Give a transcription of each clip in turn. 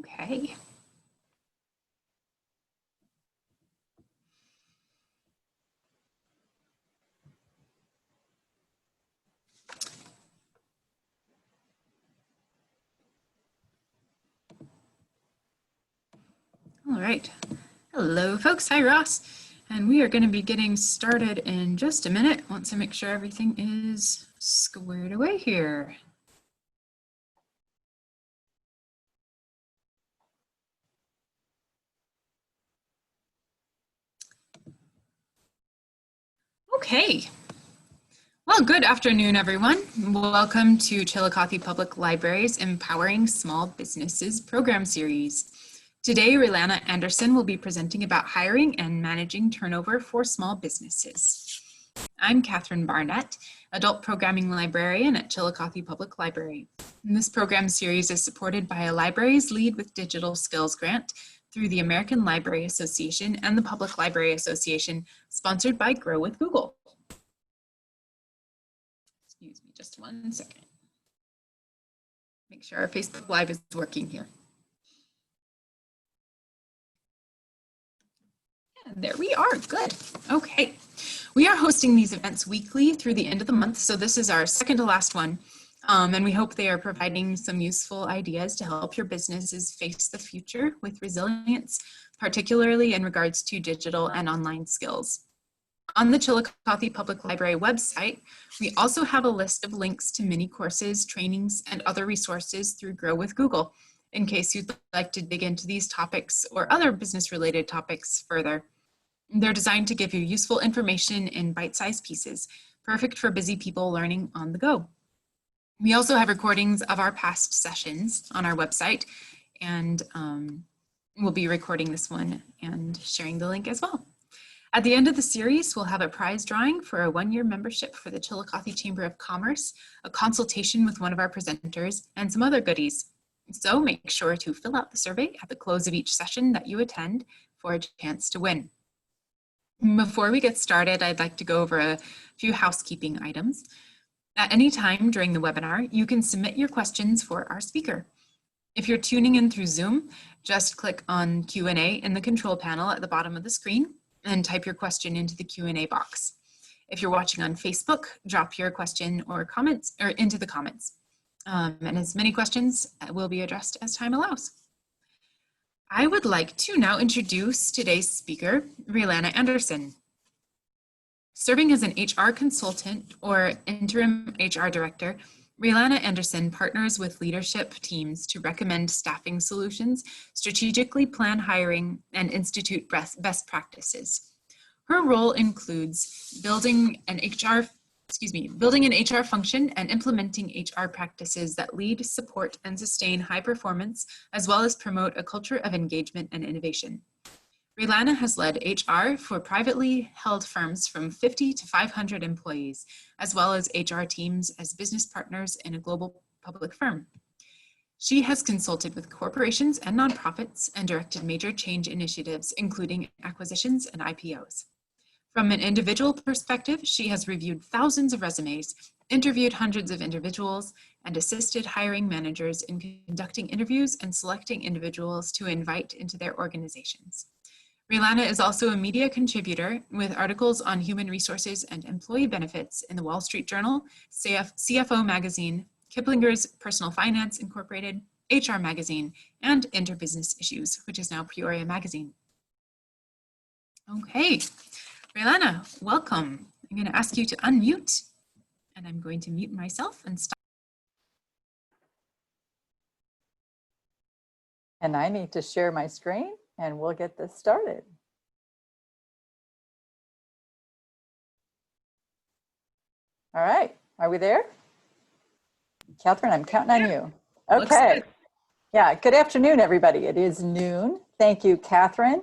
Okay. All right. Hello, folks. Hi, Ross. And we are going to be getting started in just a minute once I make sure everything is squared away here. Okay. Well, good afternoon, everyone. Welcome to Chillicothe Public Library's Empowering Small Businesses program series. Today, Raylana Anderson will be presenting about hiring and managing turnover for small businesses. I'm Catherine Barnett, Adult Programming Librarian at Chillicothe Public Library. And this program series is supported by a Libraries Lead with Digital Skills grant through the American Library Association and the Public Library Association, sponsored by Grow with Google. Excuse me just 1 second. Make sure our Facebook Live is working here. And there we are, good. Okay, we are hosting these events weekly through the end of the month, so this is our second to last one. And we hope they are providing some useful ideas to help your businesses face the future with resilience, particularly in regards to digital and online skills. On the Chillicothe Public Library website, we also have a list of links to mini courses, trainings, and other resources through Grow with Google, in case you'd like to dig into these topics or other business-related topics further. They're designed to give you useful information in bite-sized pieces, perfect for busy people learning on the go. We also have recordings of our past sessions on our website, and we'll be recording this one and sharing the link as well. At the end of the series, we'll have a prize drawing for a 1-year membership for the Chillicothe Chamber of Commerce, a consultation with one of our presenters, and some other goodies. So make sure to fill out the survey at the close of each session that you attend for a chance to win. Before we get started, I'd like to go over a few housekeeping items. At any time during the webinar, you can submit your questions for our speaker. If you're tuning in through Zoom, just click on Q&A in the control panel at the bottom of the screen and type your question into the Q&A box. If you're watching on Facebook, drop your question or comments into the comments. And as many questions will be addressed as time allows. I would like to now introduce today's speaker, Raylana Anderson. Serving as an HR consultant or interim HR director, Raylana Anderson partners with leadership teams to recommend staffing solutions, strategically plan hiring, and institute best practices. Her role includes building an HR function and implementing HR practices that lead, support, and sustain high performance, as well as promote a culture of engagement and innovation. Raylana has led HR for privately held firms from 50 to 500 employees, as well as HR teams as business partners in a global public firm. She has consulted with corporations and nonprofits and directed major change initiatives, including acquisitions and IPOs. From an individual perspective, she has reviewed thousands of resumes, interviewed hundreds of individuals, and assisted hiring managers in conducting interviews and selecting individuals to invite into their organizations. Raylana is also a media contributor with articles on human resources and employee benefits in the Wall Street Journal, CFO Magazine, Kiplinger's Personal Finance Incorporated, HR Magazine, and Interbusiness Issues, which is now Peoria Magazine. Okay. Raylana, welcome. I'm going to ask you to unmute, and I'm going to mute myself and stop. And I need to share my screen, and we'll get this started. All right, are we there? Catherine, I'm counting on you. Okay. Yeah, good afternoon, everybody. It is noon. Thank you, Catherine.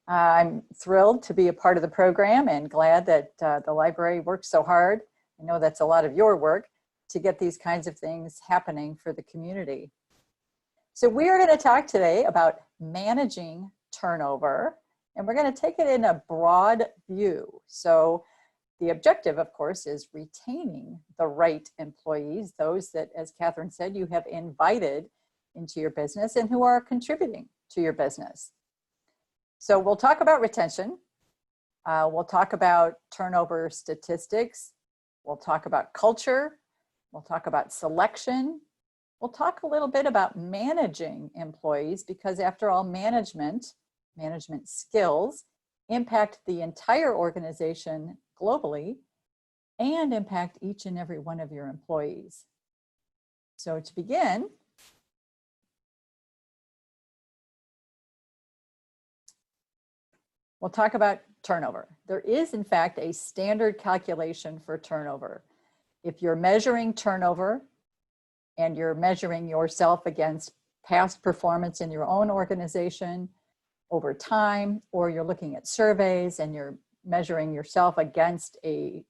I'm thrilled to be a part of the program and glad that the library works so hard. I know that's a lot of your work to get these kinds of things happening for the community. So we are going to talk today about managing turnover, and we're going to take it in a broad view. So the objective, of course, is retaining the right employees, those that, as Catherine said, you have invited into your business and who are contributing to your business. So we'll talk about retention. We'll talk about turnover statistics. We'll talk about culture. We'll talk about selection. We'll talk a little bit about managing employees, because after all, management skills impact the entire organization globally and impact each and every one of your employees. So to begin, we'll talk about turnover. There is, in fact, a standard calculation for turnover. If you're measuring turnover and you're measuring yourself against past performance in your own organization over time, or you're looking at surveys and you're measuring yourself against a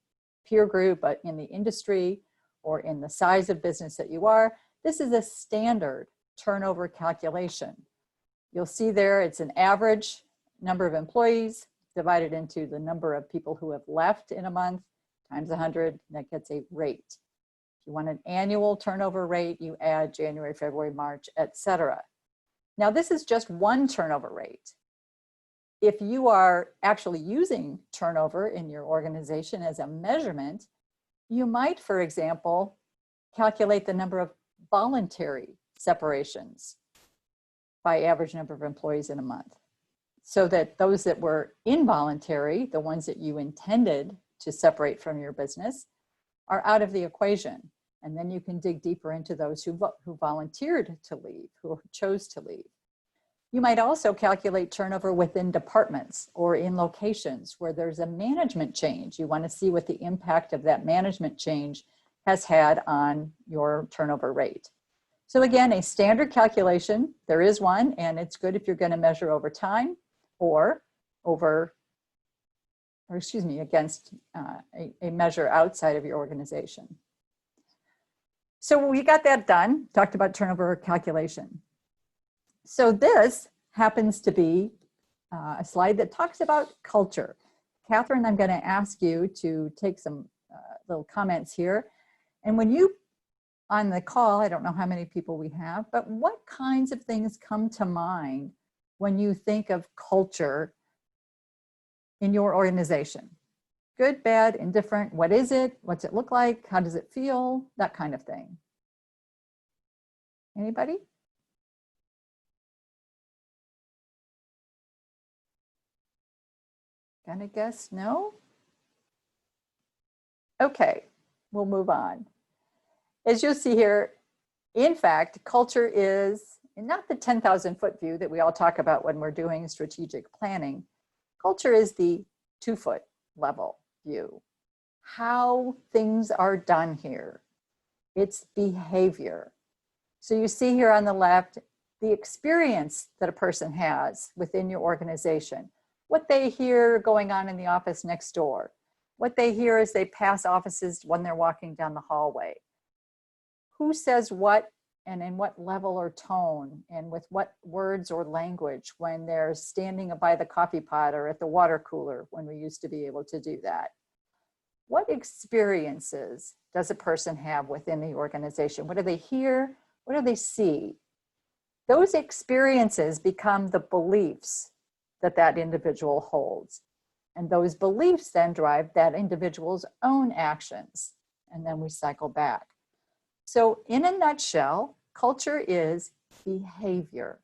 peer group in the industry or in the size of business that you are, this is a standard turnover calculation. You'll see there it's an average number of employees divided into the number of people who have left in a month times 100, that gets a rate. If you want an annual turnover rate, you add January, February, March, etc. Now this is just one turnover rate. If you are actually using turnover in your organization as a measurement, you might, for example, calculate the number of voluntary separations by average number of employees in a month, so that those that were involuntary, the ones that you intended to separate from your business, are out of the equation. And then you can dig deeper into those who volunteered to leave, who chose to leave. You might also calculate turnover within departments or in locations where there's a management change. You want to see what the impact of that management change has had on your turnover rate. So again, a standard calculation, there is one, and it's good if you're going to measure over time or against a measure outside of your organization. So we got that done, talked about turnover calculation. So this happens to be a slide that talks about culture. Catherine, I'm going to ask you to take some little comments here. And when you, on the call, I don't know how many people we have, but what kinds of things come to mind when you think of culture in your organization? Good, bad, indifferent, what is it? What's it look like? How does it feel? That kind of thing. Anybody? Gonna guess no? Okay, we'll move on. As you'll see here, in fact, culture is not the 10,000-foot view that we all talk about when we're doing strategic planning. Culture is the 2-foot level view. How things are done here. It's behavior. So you see here on the left, the experience that a person has within your organization, what they hear going on in the office next door, what they hear as they pass offices when they're walking down the hallway. Who says what and in what level or tone and with what words or language when they're standing by the coffee pot or at the water cooler when we used to be able to do that. What experiences does a person have within the organization? What do they hear? What do they see? Those experiences become the beliefs that that individual holds. And those beliefs then drive that individual's own actions. And then we cycle back. So in a nutshell, culture is behavior.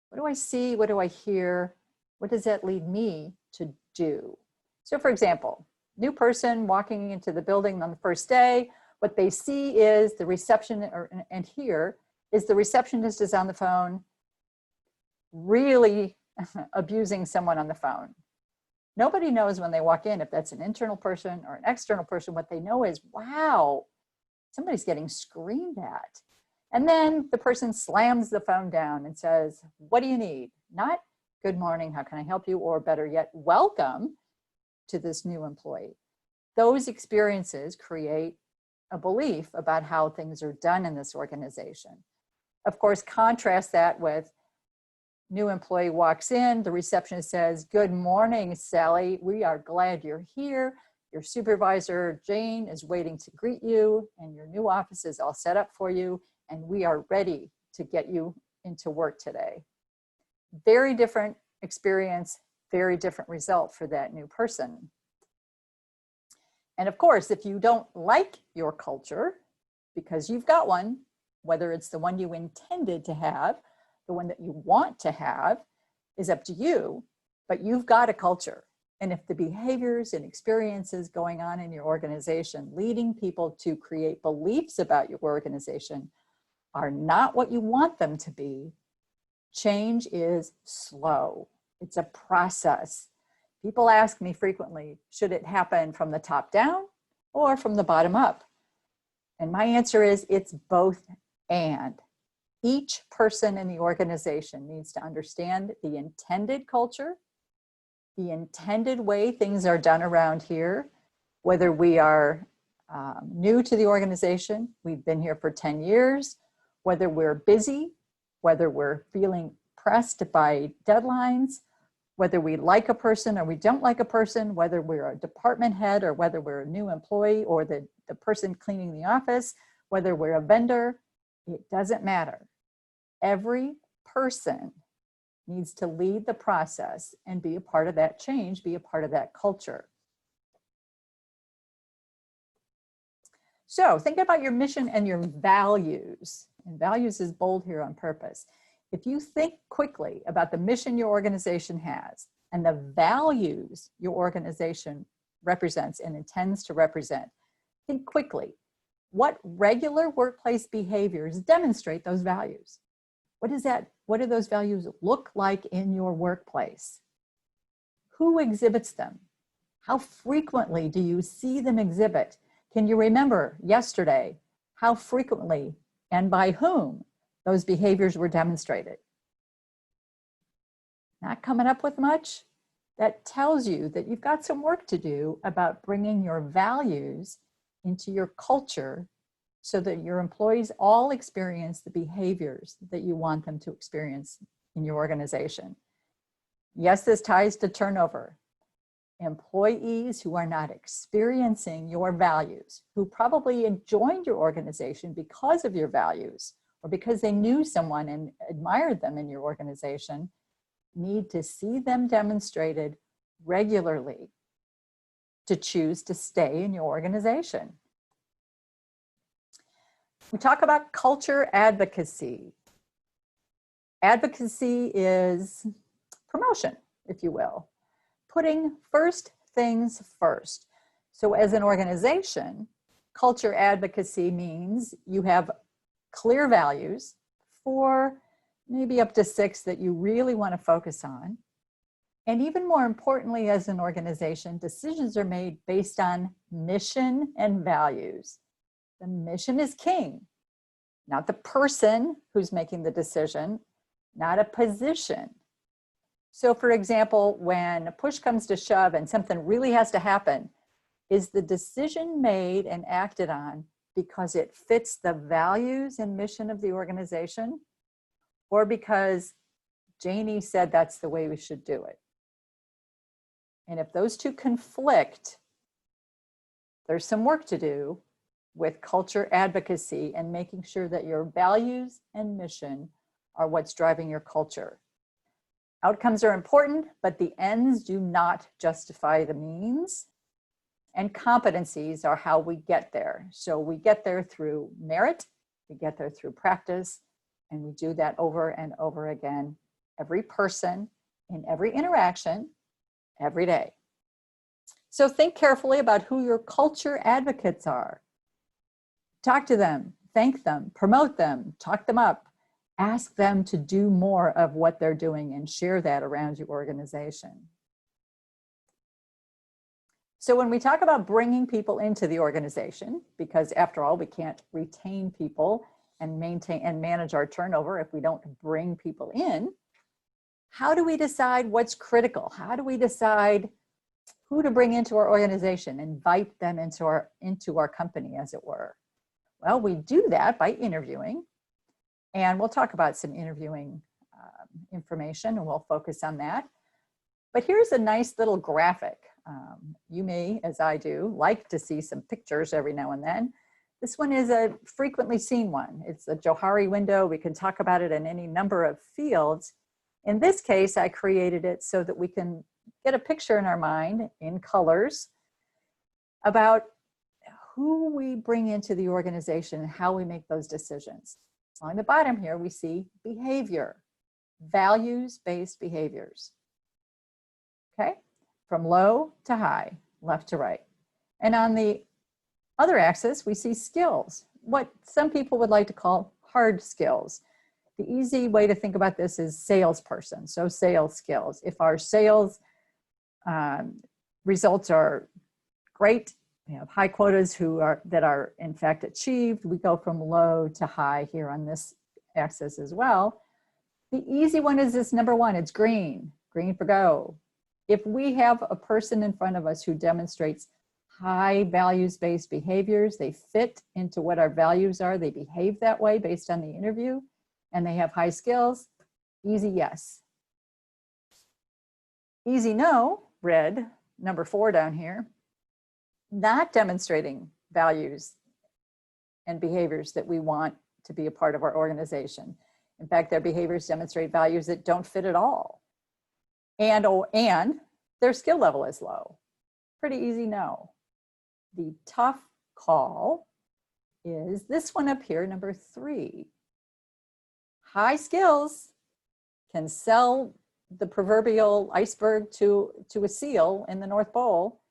What do I see? What do I hear? What does that lead me to do? So for example, new person walking into the building on the first day, what they see is the reception, and hear is the receptionist is on the phone, really abusing someone on the phone. Nobody knows when they walk in if that's an internal person or an external person. What they know is, wow, somebody's getting screamed at. And then the person slams the phone down and says, what do you need? Not good morning, how can I help you? Or better yet, welcome to this new employee. Those experiences create a belief about how things are done in this organization. Of course, contrast that with new employee walks in, the receptionist says, good morning, Sally. We are glad you're here. Your supervisor, Jane, is waiting to greet you, and your new office is all set up for you, and we are ready to get you into work today. Very different experience, very different result for that new person. And of course, if you don't like your culture, because you've got one, whether it's the one you intended to have, the one that you want to have, is up to you, but you've got a culture. And if the behaviors and experiences going on in your organization leading people to create beliefs about your organization are not what you want them to be, change is slow. It's a process. People ask me frequently, should it happen from the top down or from the bottom up? And my answer is it's both and. Each person in the organization needs to understand the intended culture, the intended way things are done around here, whether we are new to the organization, we've been here for 10 years, whether we're busy, whether we're feeling pressed by deadlines, whether we like a person or we don't like a person, whether we're a department head or whether we're a new employee or the person cleaning the office, whether we're a vendor, it doesn't matter. Every person needs to lead the process and be a part of that change, be a part of that culture. So think about your mission and your values. And values is bold here on purpose. If you think quickly about the mission your organization has and the values your organization represents and intends to represent, think quickly. What regular workplace behaviors demonstrate those values? What do those values look like in your workplace? Who exhibits them? How frequently do you see them exhibit? Can you remember yesterday how frequently and by whom those behaviors were demonstrated? Not coming up with much? That tells you that you've got some work to do about bringing your values into your culture so that your employees all experience the behaviors that you want them to experience in your organization. Yes, this ties to turnover. Employees who are not experiencing your values, who probably joined your organization because of your values or because they knew someone and admired them in your organization, need to see them demonstrated regularly to choose to stay in your organization. We talk about culture advocacy. Advocacy is promotion, if you will, putting first things first. So as an organization, culture advocacy means you have clear values, 4, maybe up to 6 that you really want to focus on. And even more importantly, as an organization, decisions are made based on mission and values. The mission is king, not the person who's making the decision, not a position. So for example, when push comes to shove and something really has to happen, is the decision made and acted on because it fits the values and mission of the organization, or because Janie said that's the way we should do it? And if those two conflict, there's some work to do with culture advocacy and making sure that your values and mission are what's driving your culture. Outcomes are important, but the ends do not justify the means. And competencies are how we get there. So we get there through merit, we get there through practice, and we do that over and over again, every person, in every interaction, every day. So think carefully about who your culture advocates are. Talk to them, thank them, promote them, talk them up, ask them to do more of what they're doing and share that around your organization. So when we talk about bringing people into the organization, because after all, we can't retain people and maintain and manage our turnover if we don't bring people in, how do we decide what's critical? How do we decide who to bring into our organization, invite them into our company, as it were? Well, we do that by interviewing, and we'll talk about some interviewing information, and we'll focus on that. But here's a nice little graphic. You may, as I do, like to see some pictures every now and then. This one is a frequently seen one. It's a Johari window. We can talk about it in any number of fields. In this case, I created it so that we can get a picture in our mind in colors about who we bring into the organization and how we make those decisions. On the bottom here, we see behavior, values-based behaviors. Okay, from low to high, left to right. And on the other axis, we see skills, what some people would like to call hard skills. The easy way to think about this is salesperson, so sales skills. If our sales results are great, we have high quotas that are in fact achieved, we go from low to high here on this axis as well. The easy one is this number one, it's green, green for go. If we have a person in front of us who demonstrates high values-based behaviors, they fit into what our values are, they behave that way based on the interview, and they have high skills, easy yes. Easy no, red, number 4 down here, not demonstrating values and behaviors that we want to be a part of our organization. In fact, their behaviors demonstrate values that don't fit at all. And their skill level is low. Pretty easy no. The tough call is this one up here, number 3. High skills can sell the proverbial iceberg to a seal in the North Pole,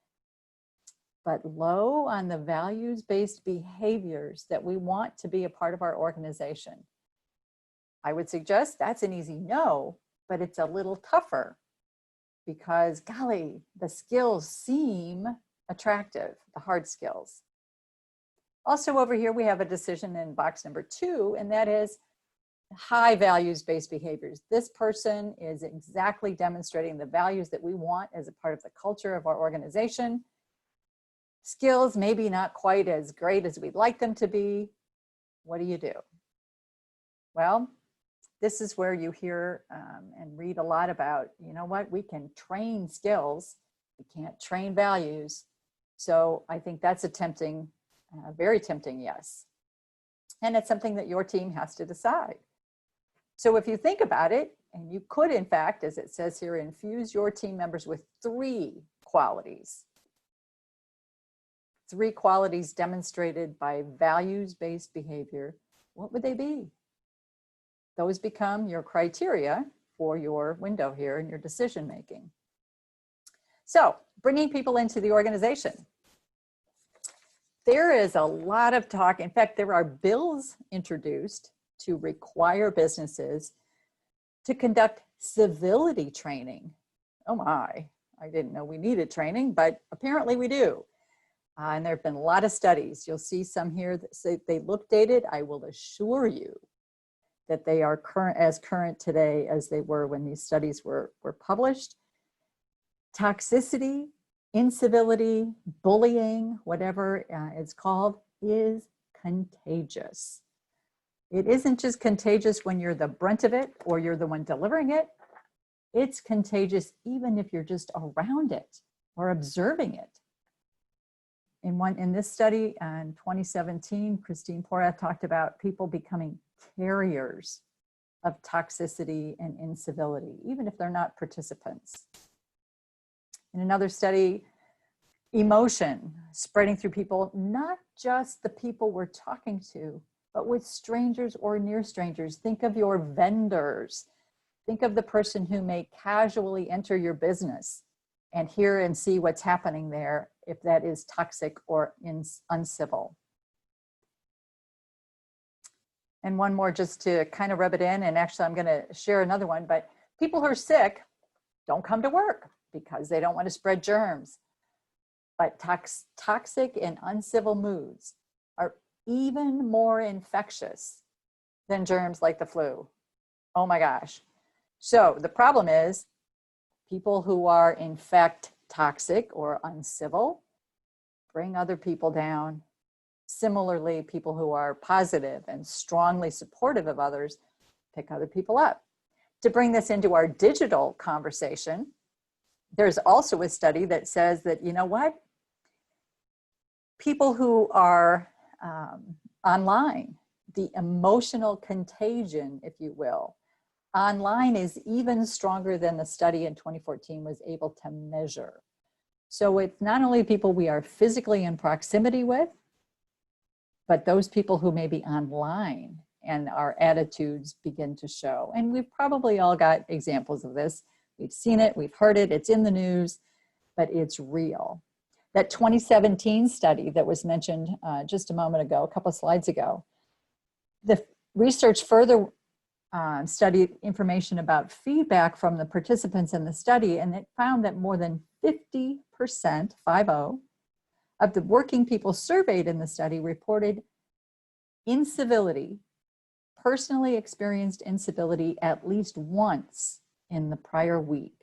but low on the values-based behaviors that we want to be a part of our organization. I would suggest that's an easy no, but it's a little tougher because, golly, the skills seem attractive, the hard skills. Also over here, we have a decision in box number 2, and that is high values-based behaviors. This person is exactly demonstrating the values that we want as a part of the culture of our organization. Skills maybe not quite as great as we'd like them to be. What do you do? Well, this is where you hear and read a lot about, you know what, we can train skills, we can't train values. So I think that's a tempting, very tempting yes. And it's something that your team has to decide. So if you think about it, and you could in fact, as it says here, infuse your team members with 3 qualities. 3 qualities demonstrated by values-based behavior, what would they be? Those become your criteria for your window here in your decision making. So bringing people into the organization. There is a lot of talk. In fact, there are bills introduced to require businesses to conduct civility training. Oh my, I didn't know we needed training, but apparently we do. And there have been a lot of studies. You'll see some here that say they look dated. I will assure you that they are as current today as they were when these studies were published. Toxicity, incivility, bullying, whatever it's called, is contagious. It isn't just contagious when you're the brunt of it or you're the one delivering it. It's contagious even if you're just around it or observing it. In this study in 2017, Christine Porath talked about people becoming carriers of toxicity and incivility, even if they're not participants. In another study, emotion spreading through people, not just the people we're talking to, but with strangers or near strangers. Think of your vendors. Think of the person who may casually enter your business and hear and see what's happening there, if that is toxic or uncivil. And one more just to kind of rub it in, and actually I'm gonna share another one, but people who are sick don't come to work because they don't want to spread germs. But toxic and uncivil moods are even more infectious than germs like the flu. Oh my gosh. So the problem is people who are in fact toxic or uncivil bring other people down. Similarly, people who are positive and strongly supportive of others pick other people up. To bring this into our digital conversation, there's also a study that says that, you know what? People who are online, the emotional contagion, if you will, online is even stronger than the study in 2014 was able to measure. So it's not only people we are physically in proximity with, but those people who may be online and our attitudes begin to show. And we've probably all got examples of this. We've seen it, we've heard it, it's in the news, but it's real. That 2017 study that was mentioned just a moment ago, a couple of slides ago, the research further studied information about feedback from the participants in the study, and it found that more than 50%, 50, of the working people surveyed in the study reported incivility, personally experienced incivility at least once in the prior week.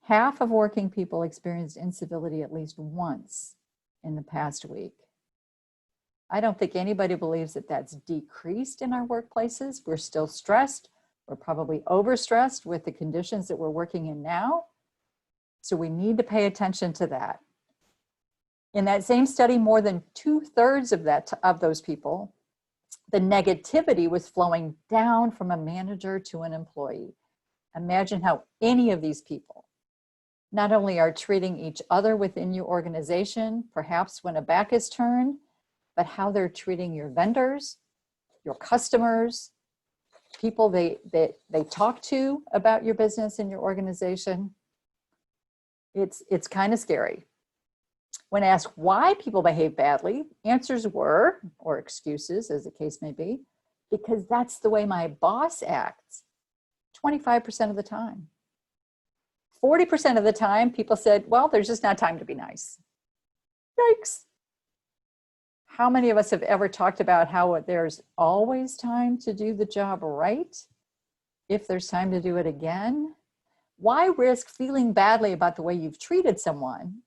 Half of working people experienced incivility at least once in the past week. I don't think anybody believes that that's decreased in our workplaces. We're still stressed. We're probably overstressed with the conditions that we're working in now. So we need to pay attention to that. In that same study, more than 2/3 of those people, the negativity was flowing down from a manager to an employee. Imagine how any of these people not only are treating each other within your organization, perhaps when a back is turned, but how they're treating your vendors, your customers, people they talk to about your business and your organization. It's kind of scary. When asked why people behave badly, answers were, or excuses as the case may be, because that's the way my boss acts 25% of the time. 40% of the time, people said, well, there's just not time to be nice. Yikes. How many of us have ever talked about how there's always time to do the job right? If there's time to do it again? Why risk feeling badly about the way you've treated someone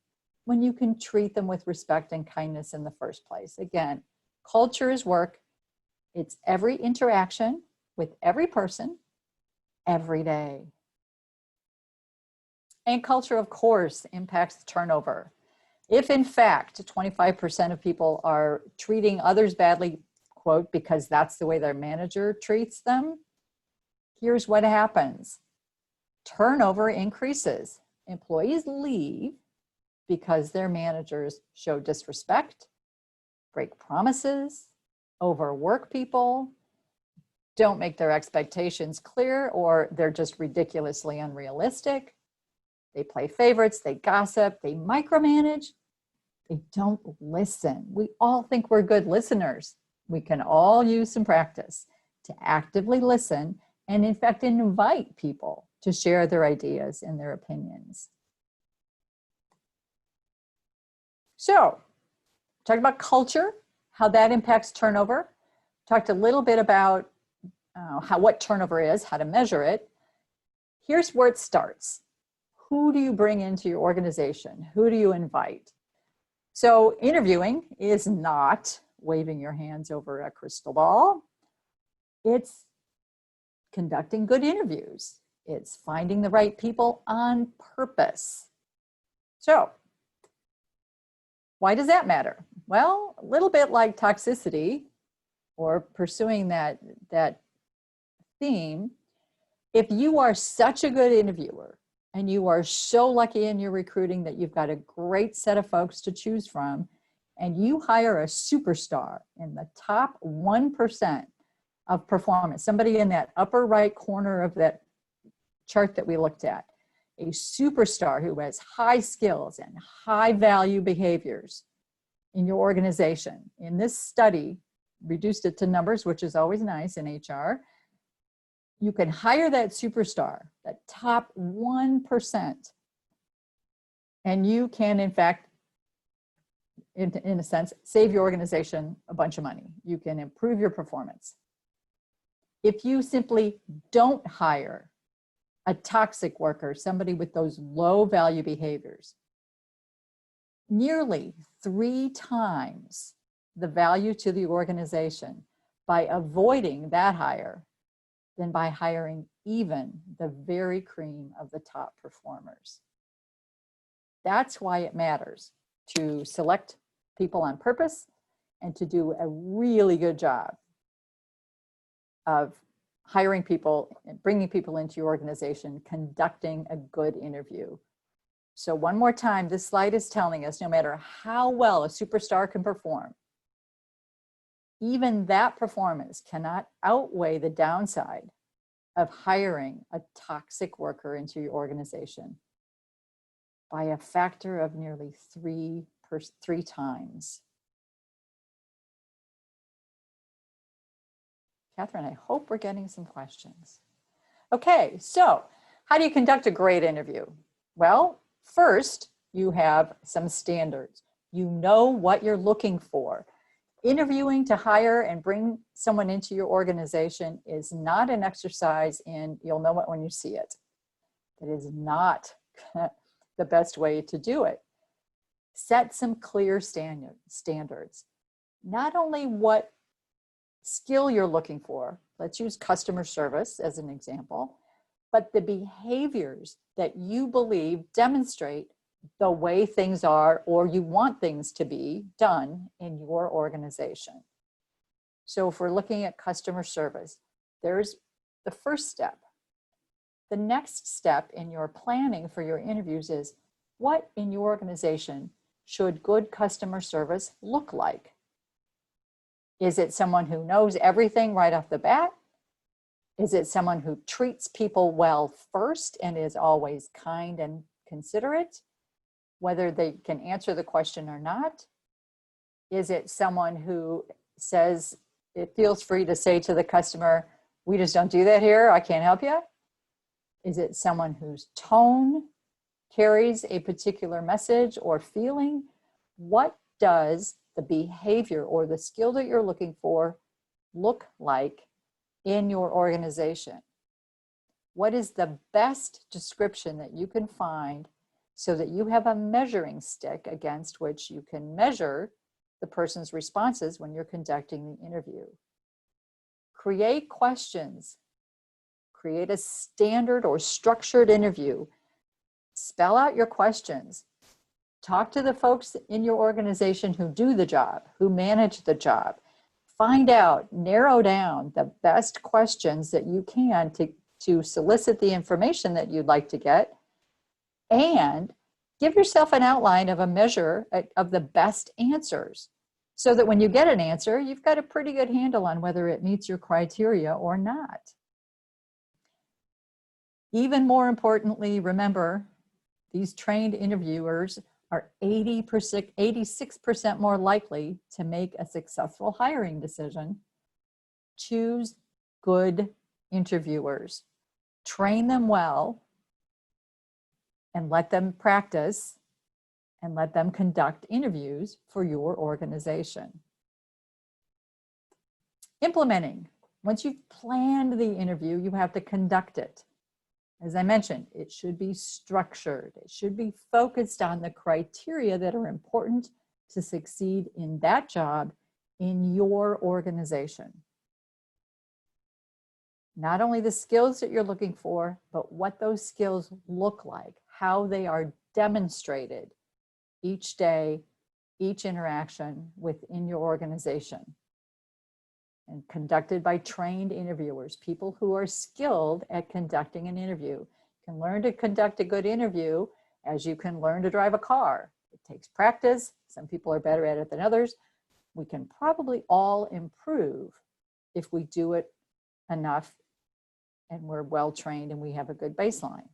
when you can treat them with respect and kindness in the first place? Again, culture is work. It's every interaction with every person, every day. And culture, of course, impacts turnover. If in fact 25% of people are treating others badly, quote, because that's the way their manager treats them, here's what happens. Turnover increases. Employees leave because their managers show disrespect, break promises, overwork people, don't make their expectations clear, or they're just ridiculously unrealistic. They play favorites, they gossip, they micromanage, they don't listen. We all think we're good listeners. We can all use some practice to actively listen and in fact invite people to share their ideas and their opinions. So, talked about culture, how that impacts turnover. Talked a little bit about what turnover is, how to measure it. Here's where it starts. Who do you bring into your organization? Who do you invite? So interviewing is not waving your hands over a crystal ball. It's conducting good interviews. It's finding the right people on purpose. So why does that matter? Well, a little bit like toxicity or pursuing that theme. If you are such a good interviewer and you are so lucky in your recruiting that you've got a great set of folks to choose from, and you hire a superstar in the top 1% of performance, somebody in that upper right corner of that chart that we looked at, a superstar who has high skills and high value behaviors in your organization. In this study, reduced it to numbers, which is always nice in HR, you can hire that superstar, that top 1%, and you can, in fact, in a sense, save your organization a bunch of money. You can improve your performance. If you simply don't hire a toxic worker, somebody with those low value behaviors, nearly 3 times the value to the organization by avoiding that hire than by hiring even the very cream of the top performers. That's why it matters to select people on purpose and to do a really good job of hiring people and bringing people into your organization, conducting a good interview. So one more time, this slide is telling us no matter how well a superstar can perform, even that performance cannot outweigh the downside of hiring a toxic worker into your organization by a factor of nearly three times. Catherine, I hope we're getting some questions. Okay, so how do you conduct a great interview? Well, first, you have some standards. You know what you're looking for. Interviewing to hire and bring someone into your organization is not an exercise in you'll know it when you see it. It is not the best way to do it. Set some clear standards. Not only what skill you're looking for, let's use customer service as an example, but the behaviors that you believe demonstrate the way things are or you want things to be done in your organization. So if we're looking at customer service, there's the first step. The next step in your planning for your interviews is what in your organization should good customer service look like? Is it someone who knows everything right off the bat? Is it someone who treats people well first and is always kind and considerate, whether they can answer the question or not? Is it someone who says, it feels free to say to the customer, we just don't do that here, I can't help you? Is it someone whose tone carries a particular message or feeling? What does the behavior or the skill that you're looking for look like in your organization? What is the best description that you can find so that you have a measuring stick against which you can measure the person's responses when you're conducting the interview? Create questions. Create a standard or structured interview. Spell out your questions. Talk to the folks in your organization who do the job, who manage the job. Find out, narrow down the best questions that you can to solicit the information that you'd like to get, and give yourself an outline of a measure of the best answers so that when you get an answer, you've got a pretty good handle on whether it meets your criteria or not. Even more importantly, remember, these trained interviewers are 86% more likely to make a successful hiring decision. Choose good interviewers. Train them well and let them practice and let them conduct interviews for your organization. Implementing. Once you've planned the interview, you have to conduct it. As I mentioned, it should be structured. It should be focused on the criteria that are important to succeed in that job in your organization. Not only the skills that you're looking for, but what those skills look like, how they are demonstrated each day, each interaction within your organization. And conducted by trained interviewers, people who are skilled at conducting an interview. You can learn to conduct a good interview as you can learn to drive a car. It takes practice. Some people are better at it than others. We can probably all improve if we do it enough and we're well trained and we have a good baseline.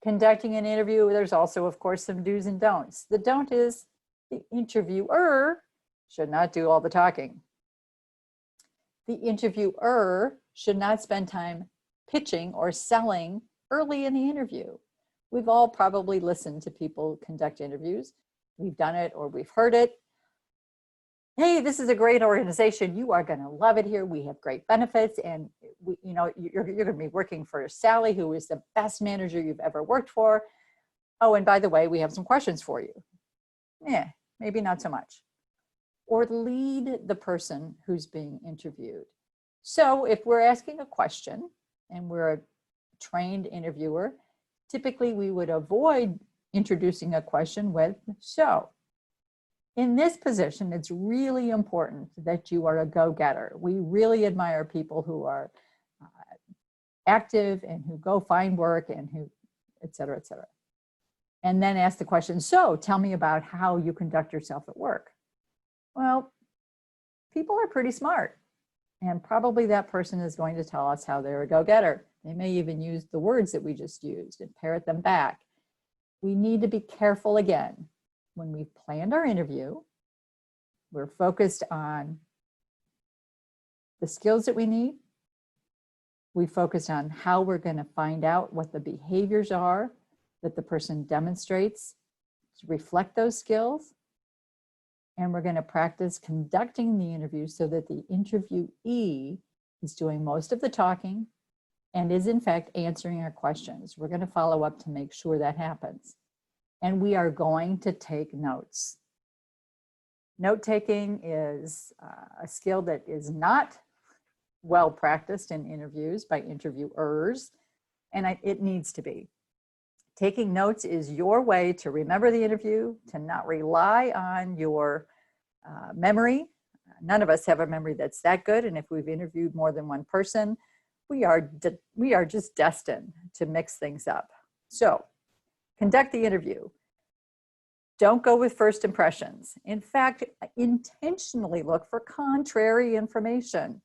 Conducting an interview, there's also, of course, some do's and don'ts. The don't is the interviewer should not do all the talking. The interviewer should not spend time pitching or selling early in the interview. We've all probably listened to people conduct interviews. We've done it or we've heard it. Hey, this is a great organization. You are going to love it here. We have great benefits, and you're going to be working for Sally, who is the best manager you've ever worked for. Oh, and by the way, we have some questions for you. Yeah, maybe not so much. Or lead the person who's being interviewed. So if we're asking a question and we're a trained interviewer, typically we would avoid introducing a question with, so, in this position, it's really important that you are a go-getter. We really admire people who are active and who go find work and who, et cetera, et cetera. And then ask the question, so tell me about how you conduct yourself at work. Well, people are pretty smart, and probably that person is going to tell us how they're a go-getter. They may even use the words that we just used and parrot them back. We need to be careful again. When we've planned our interview, we're focused on the skills that we need. We focus on how we're going to find out what the behaviors are that the person demonstrates to reflect those skills. And we're going to practice conducting the interview so that the interviewee is doing most of the talking and is in fact answering our questions. We're going to follow up to make sure that happens. And we are going to take notes. Note-taking is a skill that is not well practiced in interviews by interviewers, and it needs to be. Taking notes is your way to remember the interview, to not rely on your memory. None of us have a memory that's that good, and if we've interviewed more than one person, we are just destined to mix things up. So, conduct the interview. Don't go with first impressions. In fact, intentionally look for contrary information.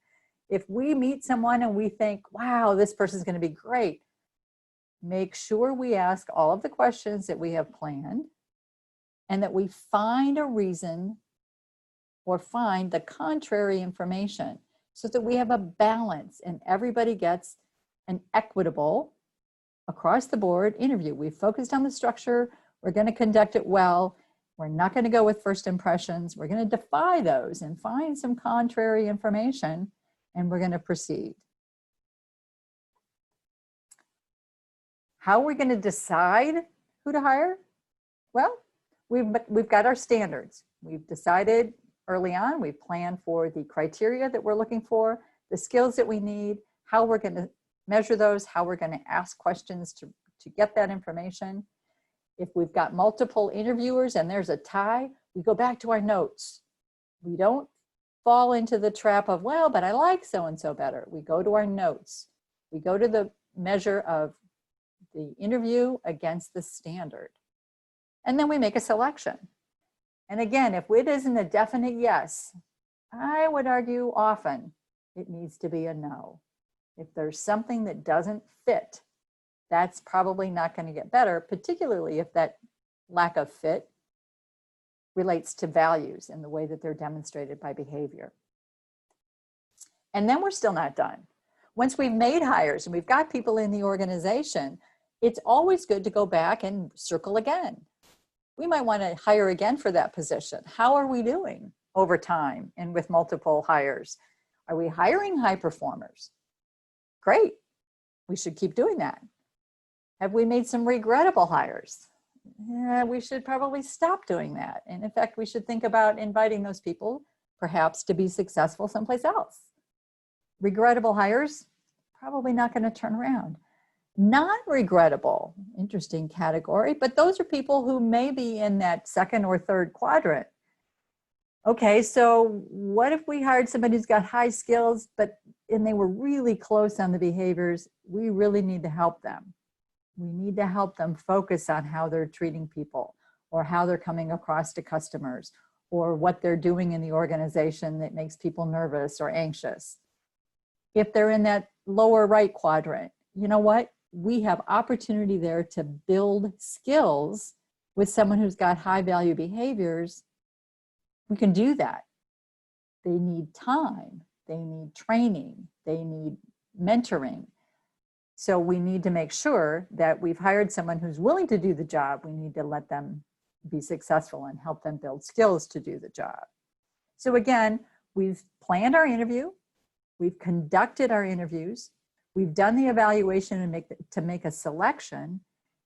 If we meet someone and we think, wow, this person's going to be great, make sure we ask all of the questions that we have planned and that we find a reason or find the contrary information so that we have a balance and everybody gets an equitable, across the board interview. We focused on the structure. We're going to conduct it well. We're not going to go with first impressions. We're going to defy those and find some contrary information, and we're going to proceed. How are we going to decide who to hire? Well, we've got our standards. We've decided early on, we've planned for the criteria that we're looking for, the skills that we need, how we're going to measure those, how we're going to ask questions to get that information. If we've got multiple interviewers and there's a tie, we go back to our notes. We don't fall into the trap of, well, but I like so-and-so better. We go to our notes. We go to the measure of the interview against the standard. And then we make a selection. And again, if it isn't a definite yes, I would argue often it needs to be a no. If there's something that doesn't fit, that's probably not going to get better, particularly if that lack of fit relates to values and the way that they're demonstrated by behavior. And then we're still not done. Once we've made hires and we've got people in the organization, it's always good to go back and circle again. We might want to hire again for that position. How are we doing over time and with multiple hires? Are we hiring high performers? Great. We should keep doing that. Have we made some regrettable hires? Yeah, we should probably stop doing that. And in fact, we should think about inviting those people perhaps to be successful someplace else. Regrettable hires, probably not going to turn around. Non-regrettable, interesting category, but those are people who may be in that second or third quadrant. Okay, so what if we hired somebody who's got high skills, and they were really close on the behaviors? We really need to help them. We need to help them focus on how they're treating people or how they're coming across to customers or what they're doing in the organization that makes people nervous or anxious. If they're in that lower right quadrant, you know what? We have opportunity there to build skills with someone who's got high value behaviors. We can do that. They need time. They need training. They need mentoring. So we need to make sure that we've hired someone who's willing to do the job. We need to let them be successful and help them build skills to do the job. So again, we've planned our interview. We've conducted our interviews. We've done the evaluation to make a selection.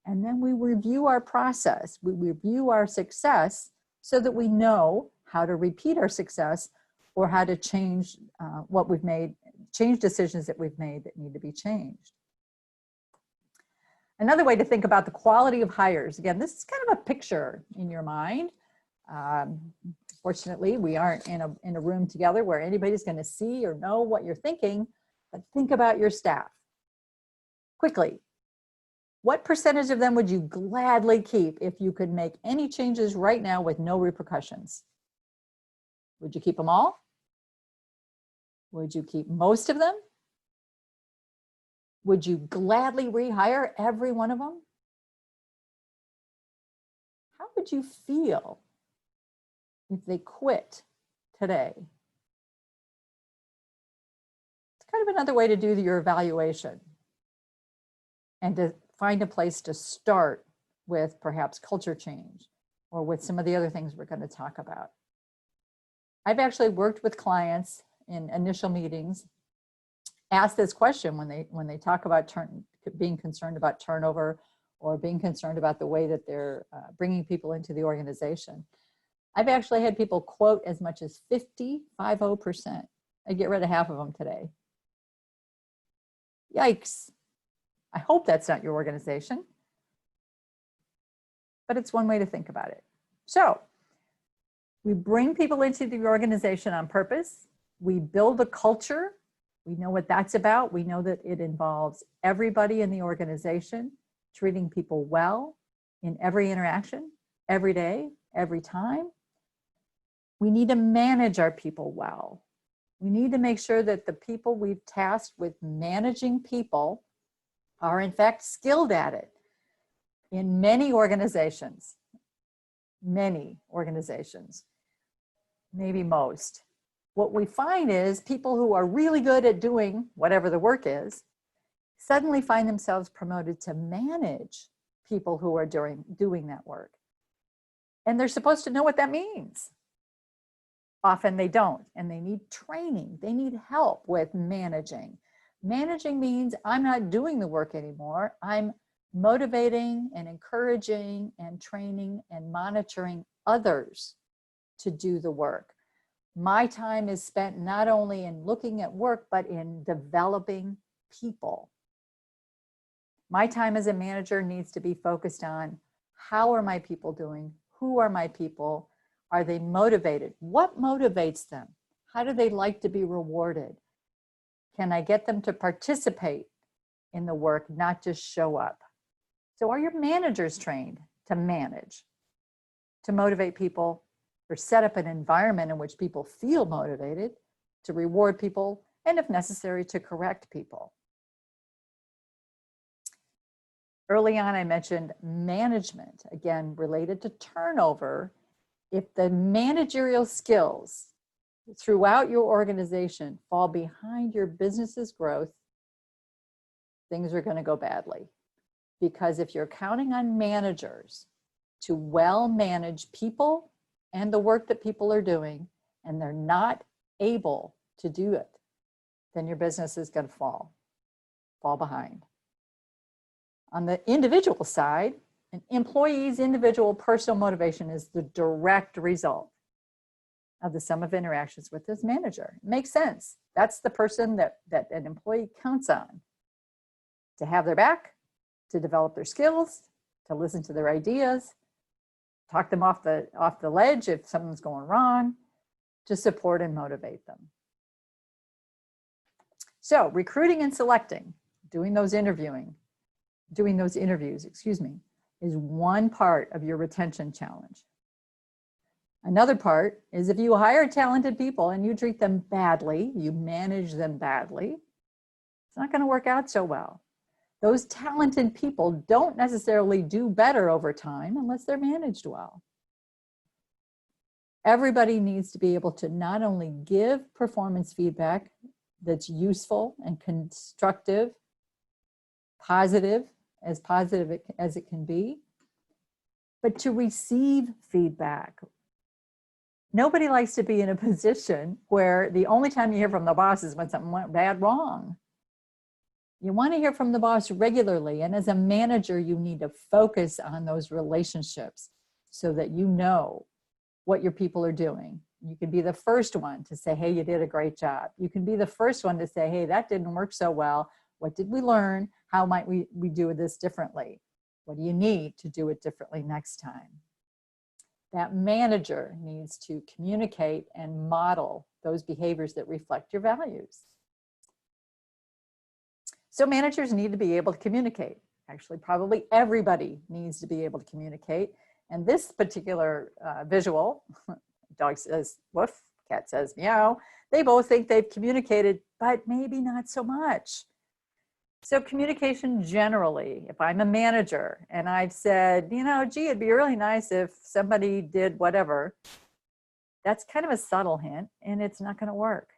And then we review our process. We review our success so that we know how to repeat our success or how to change what we've made, change decisions that we've made that need to be changed. Another way to think about the quality of hires, again, this is kind of a picture in your mind. Fortunately, we aren't in a room together where anybody's going to see or know what you're thinking, but think about your staff. Quickly, what percentage of them would you gladly keep if you could make any changes right now with no repercussions? Would you keep them all? Would you keep most of them? Would you gladly rehire every one of them? How would you feel if they quit today? It's kind of another way to do your evaluation and to find a place to start with perhaps culture change or with some of the other things we're going to talk about. I've actually worked with clients in initial meetings, ask this question when they talk about being concerned about turnover or being concerned about the way that they're bringing people into the organization. I've actually had people quote as much as 50%. I get rid of half of them today. Yikes. I hope that's not your organization, but it's one way to think about it. So we bring people into the organization on purpose. We build a culture. We know what that's about. We know that it involves everybody in the organization, treating people well in every interaction, every day, every time. We need to manage our people well. We need to make sure that the people we've tasked with managing people are in fact skilled at it. In many organizations, maybe most, what we find is people who are really good at doing whatever the work is suddenly find themselves promoted to manage people who are doing that work. And they're supposed to know what that means. Often they don't, and they need training. They need help with managing. Managing means I'm not doing the work anymore. I'm motivating and encouraging and training and monitoring others to do the work. My time is spent not only in looking at work, but in developing people. My time as a manager needs to be focused on how are my people doing? Who are my people? Are they motivated? What motivates them? How do they like to be rewarded? Can I get them to participate in the work, not just show up? So are your managers trained to manage, to motivate people, or set up an environment in which people feel motivated, to reward people, and if necessary, to correct people? Early on, I mentioned management, again, related to turnover. If the managerial skills throughout your organization fall behind your business's growth, things are going to go badly. Because if you're counting on managers to well manage people and the work that people are doing, and they're not able to do it, then your business is going to fall behind. On the individual side, an employee's individual personal motivation is the direct result of the sum of interactions with his manager. It makes sense. That's the person that an employee counts on to have their back, to develop their skills, to listen to their ideas, talk them off the ledge if something's going wrong, to support and motivate them. So recruiting and selecting, doing those interviews, is one part of your retention challenge. Another part is if you hire talented people and you treat them badly, you manage them badly, it's not going to work out so well. Those talented people don't necessarily do better over time unless they're managed well. Everybody needs to be able to not only give performance feedback that's useful and constructive, positive as it can be, but to receive feedback. Nobody likes to be in a position where the only time you hear from the boss is when something went bad wrong. You want to hear from the boss regularly, and as a manager, you need to focus on those relationships so that you know what your people are doing. You can be the first one to say, hey, you did a great job. You can be the first one to say, hey, that didn't work so well. What did we learn? How might we do this differently? What do you need to do it differently next time? That manager needs to communicate and model those behaviors that reflect your values. So managers need to be able to communicate. Actually, probably everybody needs to be able to communicate. And this particular visual, dog says woof, cat says meow, they both think they've communicated, but maybe not so much. So communication generally, if I'm a manager and I've said, you know, gee, it'd be really nice if somebody did whatever, that's kind of a subtle hint and it's not going to work.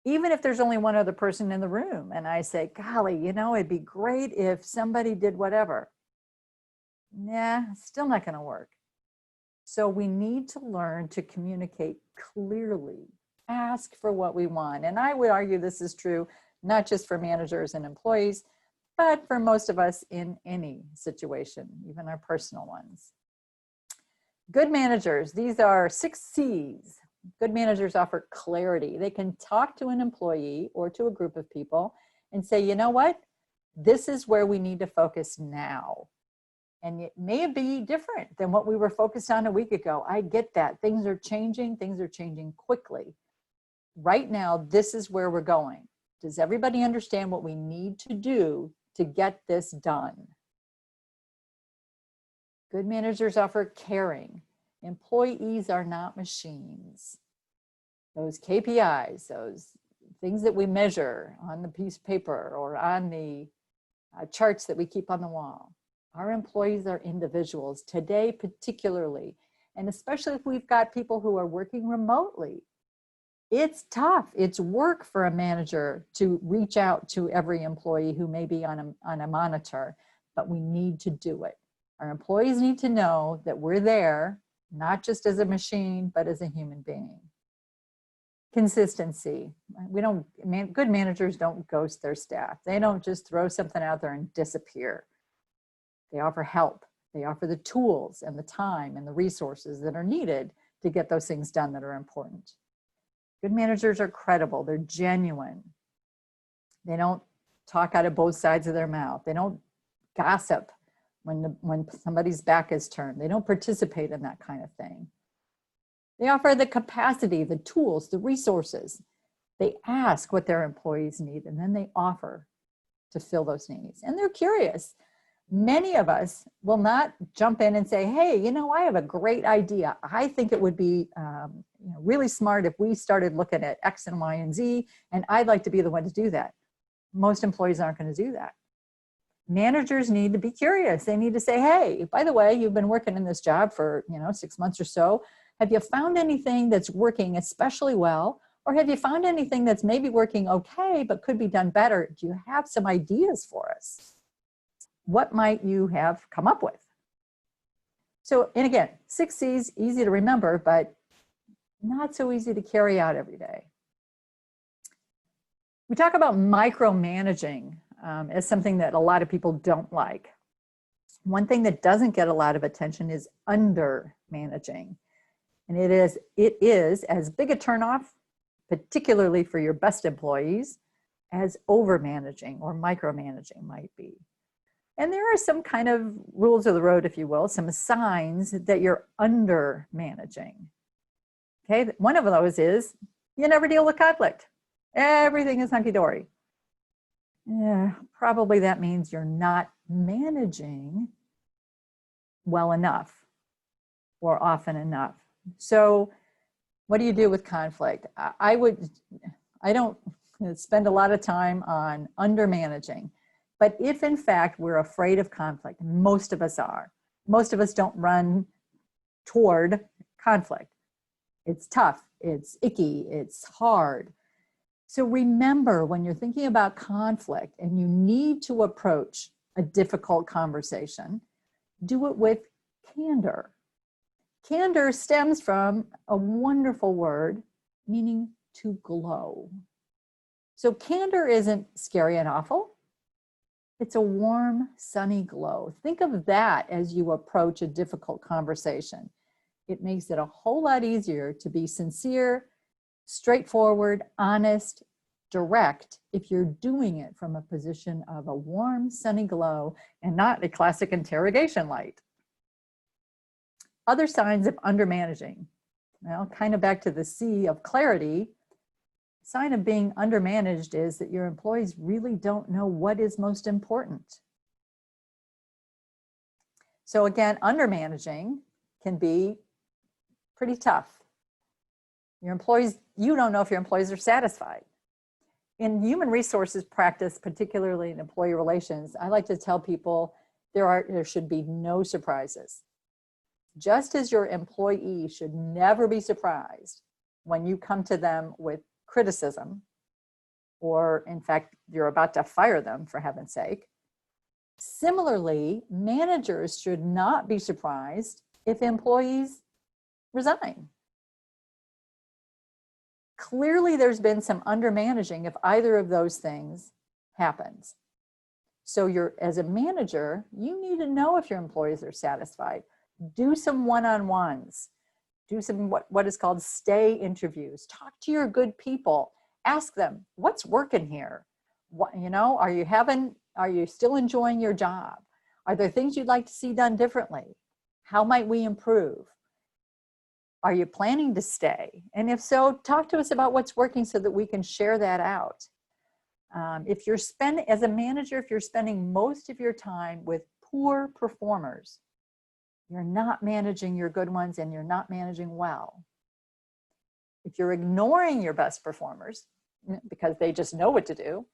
Even if there's only one other person in the room and I say, golly, you know, it'd be great if somebody did whatever. Nah, still not going to work. So we need to learn to communicate clearly, ask for what we want. And I would argue this is true, not just for managers and employees, but for most of us in any situation, even our personal ones. Good managers, these are 6 C's. Good managers offer clarity. They can talk to an employee or to a group of people and say, you know what, this is where we need to focus now. And it may be different than what we were focused on a week ago. I get that. Things are changing quickly. Right now, this is where we're going. Does everybody understand what we need to do to get this done? Good managers offer caring. Employees are not machines. Those KPIs, those things that we measure on the piece of paper or on the charts that we keep on the wall. Our employees are individuals today, particularly, and especially if we've got people who are working remotely. It's tough. It's work for a manager to reach out to every employee who may be on a monitor, but we need to do it. Our employees need to know that we're there, not just as a machine, but as a human being. Consistency. Good managers don't ghost their staff. They don't just throw something out there and disappear. They offer help. They offer the tools and the time and the resources that are needed to get those things done that are important. Good managers are credible. They're genuine. They don't talk out of both sides of their mouth. They don't gossip when somebody's back is turned. They don't participate in that kind of thing. They offer the capacity, the tools, the resources. They ask what their employees need and then they offer to fill those needs. And they're curious. Many of us will not jump in and say, hey, you know, I have a great idea. I think it would be really smart if we started looking at X and Y and Z, and I'd like to be the one to do that. Most employees aren't going to do that. Managers need to be curious. They need to say, hey, by the way, you've been working in this job for 6 months or so. Have you found anything that's working especially well? Or have you found anything that's maybe working okay, but could be done better? Do you have some ideas for us? What might you have come up with? So, and again, 6 C's, easy to remember, but not so easy to carry out every day. We talk about micromanaging as something that a lot of people don't like. One thing that doesn't get a lot of attention is undermanaging. And it is as big a turnoff, particularly for your best employees, as overmanaging or micromanaging might be. And there are some kind of rules of the road, if you will, some signs that you're undermanaging. Okay, one of those is you never deal with conflict. Everything is hunky-dory. Yeah, probably that means you're not managing well enough or often enough. So what do you do with conflict? I don't spend a lot of time on undermanaging. But if in fact we're afraid of conflict, most of us are, most of us don't run toward conflict. It's tough, it's icky, it's hard. So remember, when you're thinking about conflict and you need to approach a difficult conversation, do it with candor. Candor stems from a wonderful word meaning to glow. So candor isn't scary and awful. It's a warm, sunny glow. Think of that as you approach a difficult conversation. It makes it a whole lot easier to be sincere, straightforward, honest, direct, if you're doing it from a position of a warm, sunny glow and not a classic interrogation light. Other signs of undermanaging. Well, kind of back to the C of clarity. Sign of being undermanaged is that your employees really don't know what is most important. So again, undermanaging can be pretty tough. Your employees, you don't know if your employees are satisfied. In human resources practice, particularly in employee relations, I like to tell people there should be no surprises. Just as your employee should never be surprised when you come to them with criticism, or in fact, you're about to fire them, for heaven's sake. Similarly, managers should not be surprised if employees resign. Clearly, there's been some undermanaging if either of those things happens. So as a manager, you need to know if your employees are satisfied. Do some one-on-ones. Do some what is called stay interviews. Talk to your good people. Ask them, what's working here? What, are you still enjoying your job? Are there things you'd like to see done differently? How might we improve? Are you planning to stay? And if so, talk to us about what's working so that we can share that out. As a manager, if you're spending most of your time with poor performers, you're not managing your good ones and you're not managing well. If you're ignoring your best performers because they just know what to do,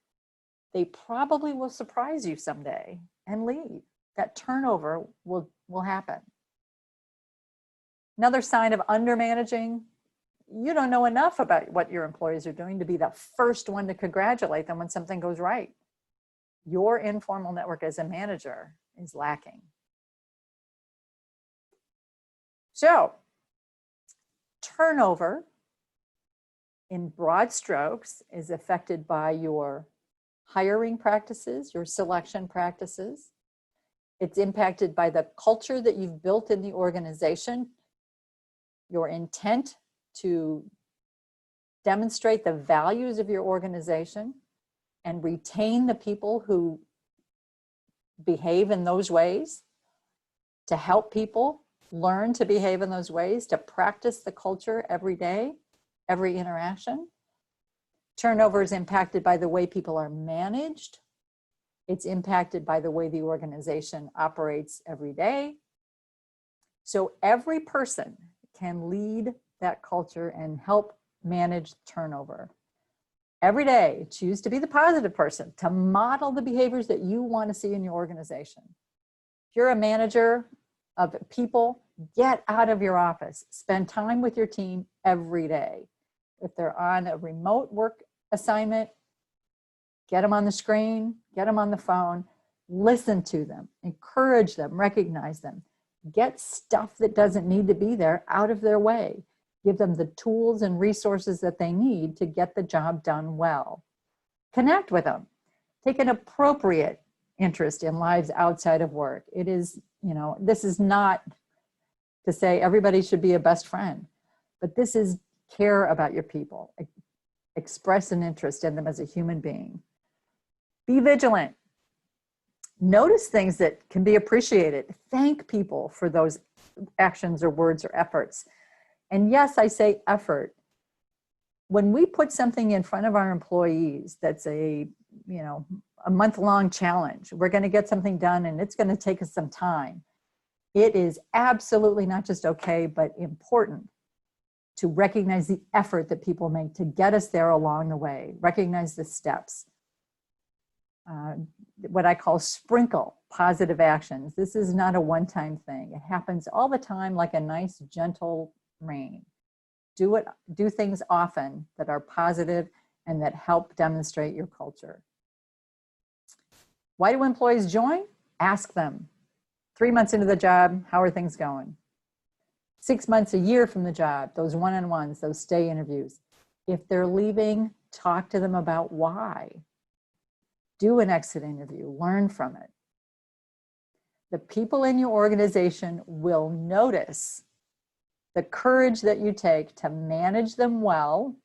they probably will surprise you someday and leave. That turnover will happen. Another sign of undermanaging, you don't know enough about what your employees are doing to be the first one to congratulate them when something goes right. Your informal network as a manager is lacking. So, turnover in broad strokes is affected by your hiring practices, your selection practices. It's impacted by the culture that you've built in the organization, your intent to demonstrate the values of your organization and retain the people who behave in those ways, to help people learn to behave in those ways, to practice the culture every day, every interaction. Turnover is impacted by the way people are managed. It's impacted by the way the organization operates every day. So every person can lead that culture and help manage turnover. Every day, choose to be the positive person, to model the behaviors that you want to see in your organization. If you're a manager of people, get out of your office. Spend time with your team every day. If they're on a remote work assignment, get them on the screen, get them on the phone, listen to them, encourage them, recognize them. Get stuff that doesn't need to be there out of their way. Give them the tools and resources that they need to get the job done well. Connect with them. Take an appropriate interest in lives outside of work. It is, this is not to say everybody should be a best friend, but this is care about your people. Express an interest in them as a human being. Be vigilant. Notice things that can be appreciated. Thank people for those actions or words or efforts. And yes, I say effort. When we put something in front of our employees that's a month-long challenge, we're going to get something done and it's going to take us some time. It is absolutely not just okay, but important to recognize the effort that people make to get us there along the way. Recognize the steps. What I call sprinkle positive actions. This is not a one-time thing. It happens all the time like a nice, gentle rain. Do things often that are positive and that help demonstrate your culture. Why do employees join? Ask them. 3 months into the job, how are things going? 6 months, a year from the job, those one-on-ones, those stay interviews. If they're leaving, talk to them about why. Do an exit interview, learn from it. The people in your organization will notice the courage that you take to manage them well,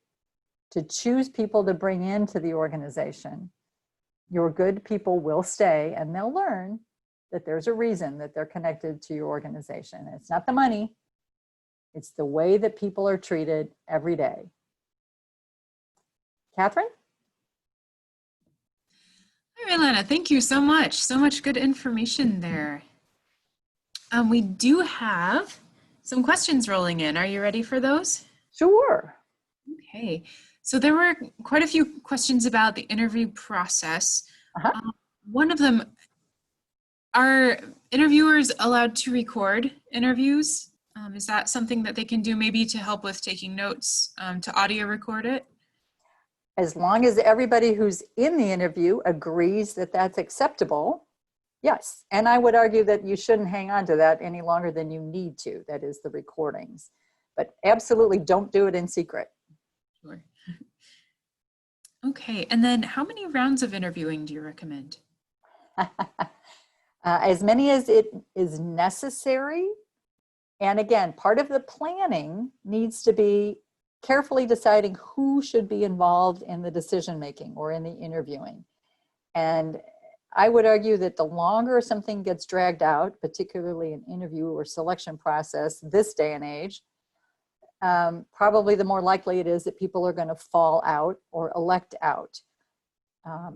to choose people to bring into the organization. Your good people will stay and they'll learn, that there's a reason that they're connected to your organization. It's not the money, it's the way that people are treated every day. Catherine? Hi, Raylana. Thank you so much. So much good information there. We do have some questions rolling in. Are you ready for those? Sure. Okay. So there were quite a few questions about the interview process. One of them, are interviewers allowed to record interviews? Is that something that they can do maybe to help with taking notes, to audio record it? As long as everybody who's in the interview agrees that that's acceptable, yes. And I would argue that you shouldn't hang on to that any longer than you need to, that is the recordings. But absolutely don't do it in secret. Sure. Okay, and then how many rounds of interviewing do you recommend? As many as it is necessary. And again, part of the planning needs to be carefully deciding who should be involved in the decision making or in the interviewing. And I would argue that the longer something gets dragged out, particularly an interview or selection process this day and age, probably the more likely it is that people are going to fall out or elect out.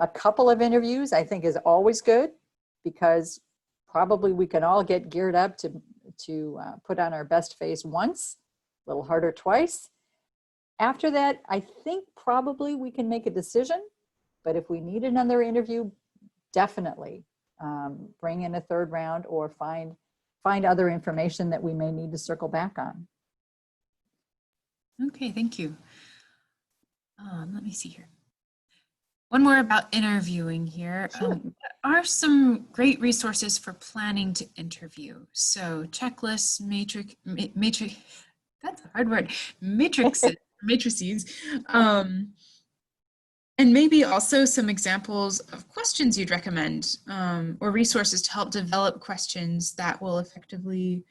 A couple of interviews I think is always good, because probably we can all get geared up to put on our best face once, a little harder twice. After that, I think probably we can make a decision, but if we need another interview, definitely bring in a third round or find other information that we may need to circle back on. Okay, thank you. Let me see here. One more about interviewing here. Sure. What are some great resources for planning to interview? So checklists, matrix, that's a hard word, matrices, and maybe also some examples of questions you'd recommend, or resources to help develop questions that will effectively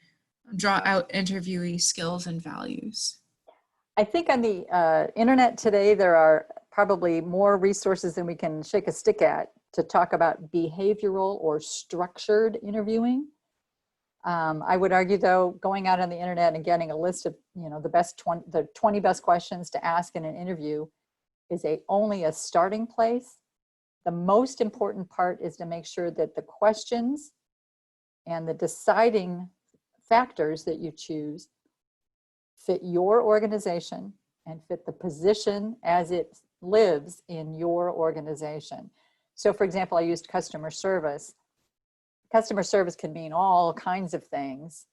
draw out interviewee skills and values. I think on the internet today, there are probably more resources than we can shake a stick at to talk about behavioral or structured interviewing. I would argue, though, going out on the internet and getting a list of the 20 best questions to ask in an interview is only a starting place. The most important part is to make sure that the questions and the deciding factors that you choose fit your organization and fit the position as it lives in your organization. So for example, I used customer service. Customer service can mean all kinds of things.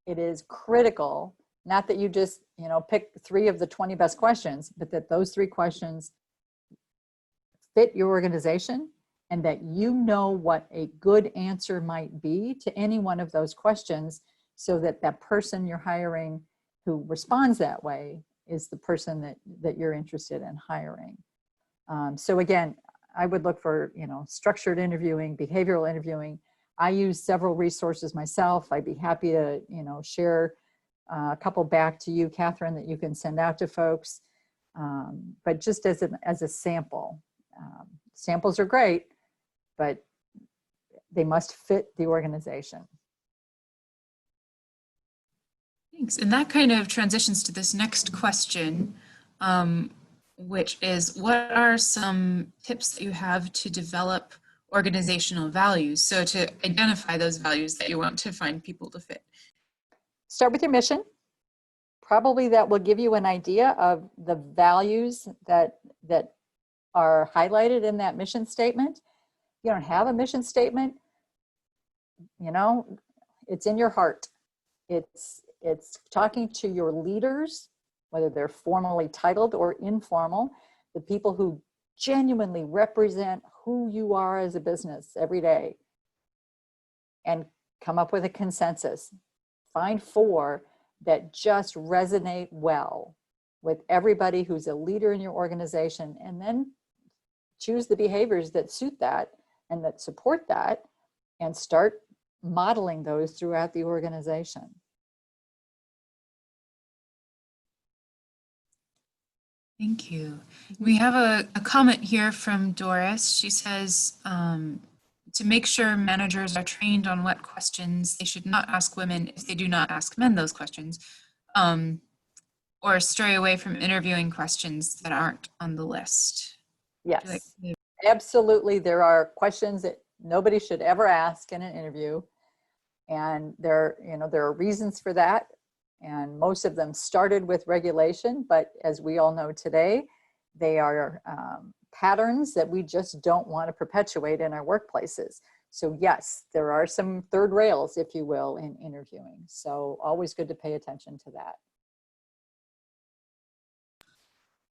It is critical, not that you just, pick 3 of the 20 best questions, but that those 3 questions fit your organization and that you know what a good answer might be to any one of those questions, so that that person you're hiring who responds that way is the person that you're interested in hiring. So again, I would look for, structured interviewing, behavioral interviewing. I use several resources myself. I'd be happy to, share a couple back to you, Catherine, that you can send out to folks. But just as a sample, samples are great, but they must fit the organization. Thanks. And that kind of transitions to this next question, which is, what are some tips that you have to develop organizational values? So to identify those values that you want to find people to fit. Start with your mission. Probably that will give you an idea of the values that are highlighted in that mission statement. You don't have a mission statement, it's in your heart. It's talking to your leaders, whether they're formally titled or informal, the people who genuinely represent who you are as a business every day, and come up with a consensus. Find 4 that just resonate well with everybody who's a leader in your organization, and then choose the behaviors that suit that and that support that, and start modeling those throughout the organization. Thank you. We have a comment here from Doris. She says, to make sure managers are trained on what questions they should not ask women if they do not ask men those questions, or stray away from interviewing questions that aren't on the list. Yes, absolutely. There are questions that nobody should ever ask in an interview. And there are reasons for that. And most of them started with regulation, but as we all know today, they are patterns that we just don't want to perpetuate in our workplaces. So yes, there are some third rails, if you will, in interviewing. So always good to pay attention to that.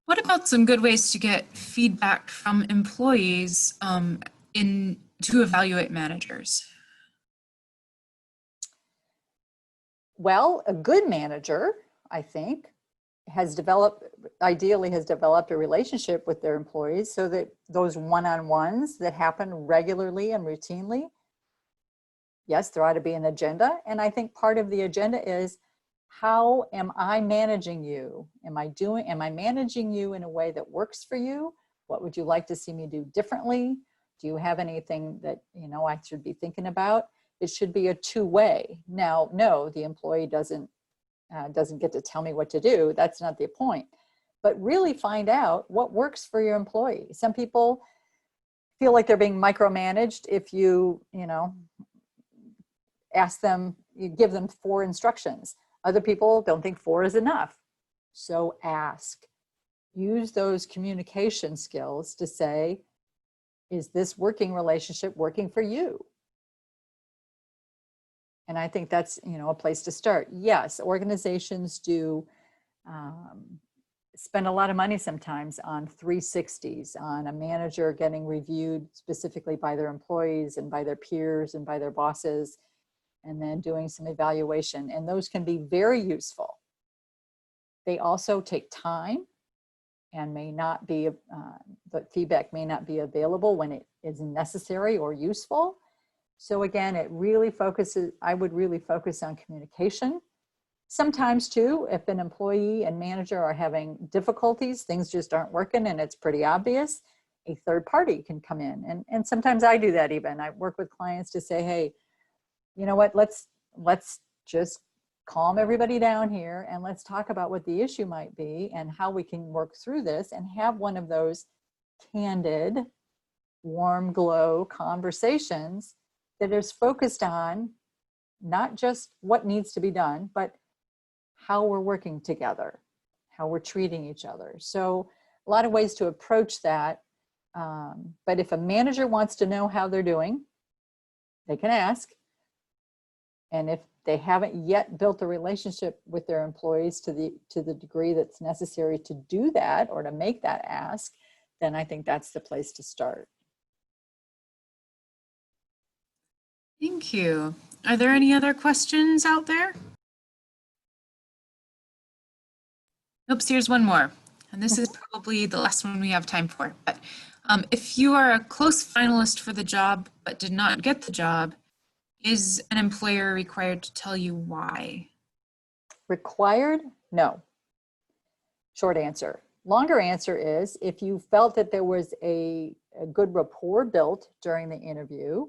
What about some good ways to get feedback from employees to evaluate managers? Well, a good manager, I think, ideally has developed a relationship with their employees so that those one-on-ones that happen regularly and routinely, yes, there ought to be an agenda. And I think part of the agenda is, how am I managing you? Am I managing you in a way that works for you? What would you like to see me do differently? Do you have anything that, I should be thinking about? It should be a two-way. Now, no, the employee doesn't get to tell me what to do. That's not the point. But really find out what works for your employee. Some people feel like they're being micromanaged if you ask them, you give them 4 instructions. Other people don't think 4 is enough. So ask. Use those communication skills to say, is this working relationship working for you? And I think that's, a place to start. Yes, organizations do spend a lot of money sometimes on 360s, on a manager getting reviewed specifically by their employees and by their peers and by their bosses, and then doing some evaluation. And those can be very useful. They also take time and may not be, the feedback may not be available when it is necessary or useful. So again, I would really focus on communication. Sometimes too, if an employee and manager are having difficulties, things just aren't working and it's pretty obvious, a third party can come in. And sometimes I do that even. I work with clients to say, hey, you know what, let's just calm everybody down here and let's talk about what the issue might be and how we can work through this, and have one of those candid, warm glow conversations that is focused on not just what needs to be done, but how we're working together, how we're treating each other. So a lot of ways to approach that. But if a manager wants to know how they're doing, they can ask. And if they haven't yet built a relationship with their employees to the degree that's necessary to do that or to make that ask, then I think that's the place to start. Thank you. Are there any other questions out there? Oops, here's one more. And this is probably the last one we have time for. But if you are a close finalist for the job but did not get the job, is an employer required to tell you why? Required? No. Short answer. Longer answer is, if you felt that there was a good rapport built during the interview,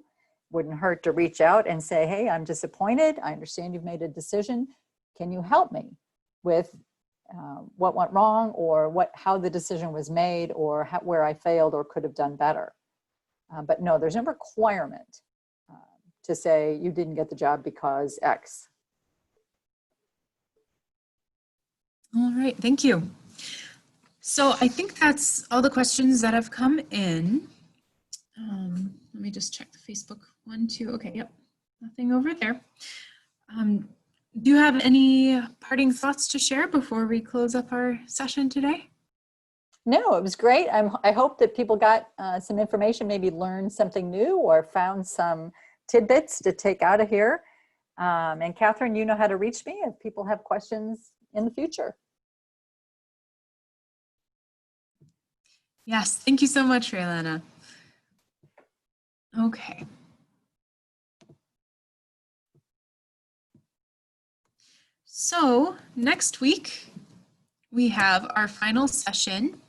wouldn't hurt to reach out and say, hey, I'm disappointed. I understand you've made a decision. Can you help me with what went wrong, or how the decision was made, or where I failed or could have done better? But no, there's no requirement to say you didn't get the job because X. All right, thank you. So I think that's all the questions that have come in. Let me just check the Facebook one, too. Okay, yep, nothing over there. Do you have any parting thoughts to share before we close up our session today? No, it was great. I hope that people got some information, maybe learned something new or found some tidbits to take out of here. And Catherine, you know how to reach me if people have questions in the future. Yes, thank you so much, Raylana. Okay. So next week, we have our final session.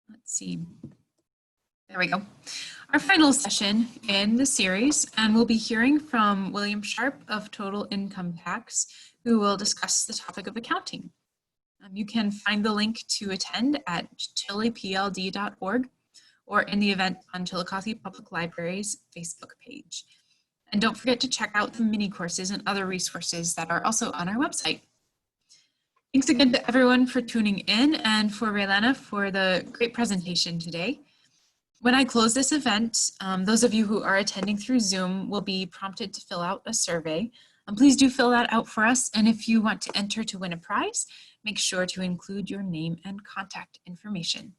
Let's see. There we go. our final session in the series, and we'll be hearing from William Sharp of Total Income Tax, who will discuss the topic of accounting. You can find the link to attend at chilepld.org or in the event on Chillicothe Public Library's Facebook page. And don't forget to check out the mini courses and other resources that are also on our website. Thanks again to everyone for tuning in and for Raylana for the great presentation today. When I close this event, those of you who are attending through Zoom will be prompted to fill out a survey. Please do fill that out for us. And if you want to enter to win a prize, make sure to include your name and contact information.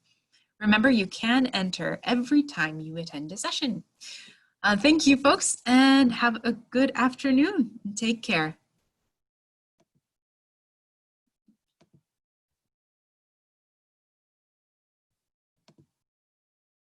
Remember, you can enter every time you attend a session. Thank you, folks, and have a good afternoon. Take care.